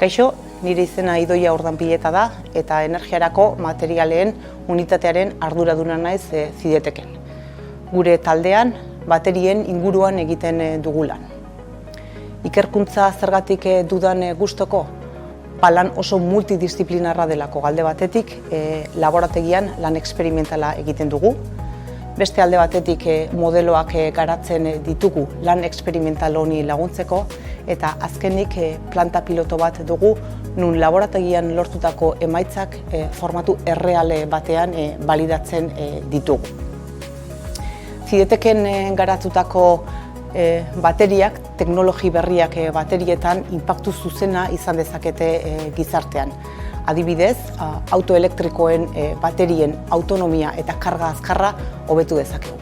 Kaixo, nire izena Idoia Ordanpileta da eta energiarako materialeen unitatearen arduraduna naiz Zideteken. Gure taldean baterien inguruan egiten dugu lan. Ikerkuntza zergatik dudan gustoko? Lan oso multidisciplinarra delako alde batetik, laborategian lan eksperimentala egiten dugu. Beste alde batetik modeloak garatzen ditugu lan eksperimental honi laguntzeko, eta azkenik planta piloto bat dugu nun laborategian lortutako emaitzak formatu erreale batean balidatzen ditugu. Zideteken garatutako bateriak, teknologi berriak baterietan inpaktu zuzena izan dezakete gizartean. Adibidez, autoelektrikoen baterien autonomia eta karga azkarra hobetu dezakegu.